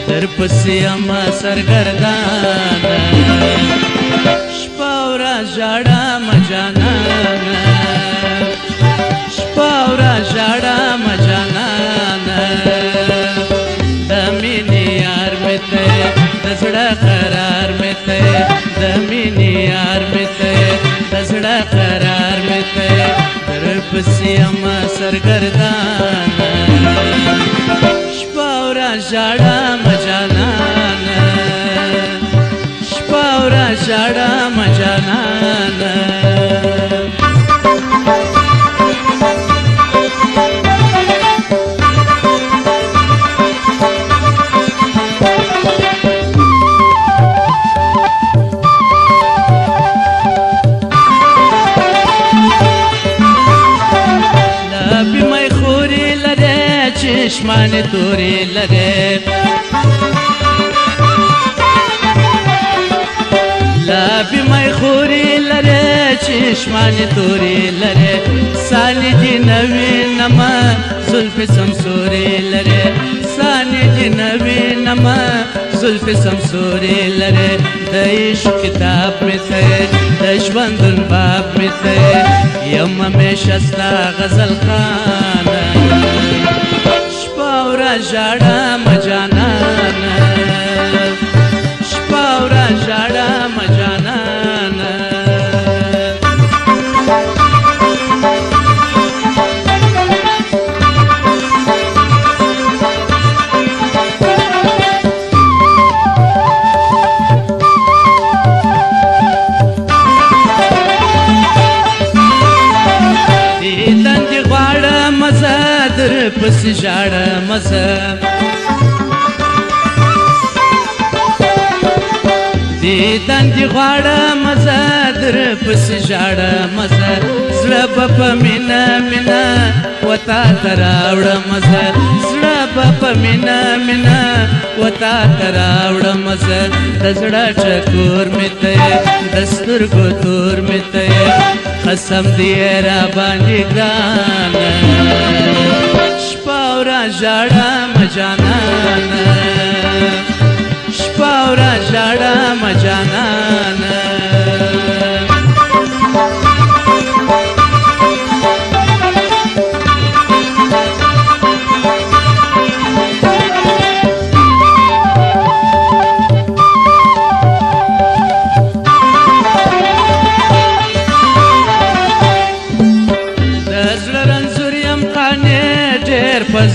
در پسې اما سرګردانه شپه ورځ ژاړم جانانه شپه ورځ ژاړم جانانه د مینې یار مې ته د زړه قرار مې ته د مینې یار مې ته د زړه قرار مې ته در پسې اما سرګردانه شپه ورځ ژاړم جانانه شپه ورځ ژاړم جانانه چشمان توری لره لابی مای خوری لره چشمان توری لره سانی دی نوی نما زلف سمسوری لره سانی دی نوی نما زلف سمسوری لره د عشق کتاب می ته د ژوندون باب می ته یم همیشه ستا غزل خانه شپه ورځ ژاړم جانانه شپه ورځ ژاړم جانانه دیدن دی غواړم زه در پسې ژاړم زه دیدن دی غواړم زه در پسې ژاړم زه زړه به په مینه مینه وتا ته راوړم زه زړه به په مینه مینه وتا ته راوړم زه د زړه ټکور مې ته د سترګو تور مې ته قسم دی را باندې ګرانه شپه ورځ ژاړم جانانه شپه ورځ ژاړم جانانه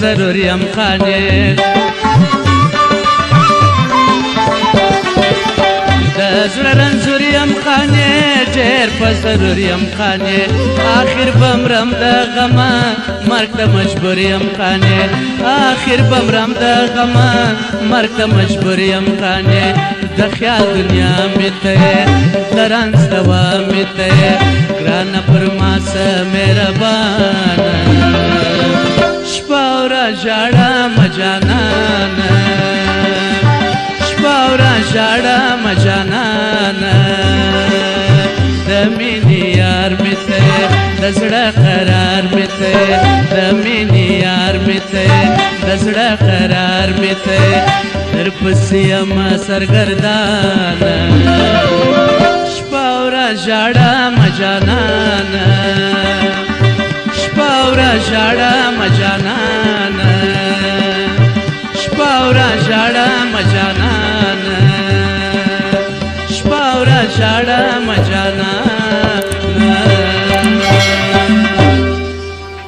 ضرور یم خانه د زړه رنځور یم خانه ډېر په ضرور یم خانه آخر بمرم د غمه مرګ ته مجبور یم خانه آخر بمرم د غمه مرګ ته مجبور یم خانه د خیال دنیا مې ته د رنځ دوا مې ته ګرانه پر ما څه مهربانه شپه ورځ ژاړم جانانه شپه ورځ ژاړم جانانه د مینې یار مې ته د زړه قرار مې ته د مینې یار مې ته د زړه قرار مې ته در پسې یم سرګردانه شپه ورځ ژاړم جانانه شپه ورځ ژاړم جانانه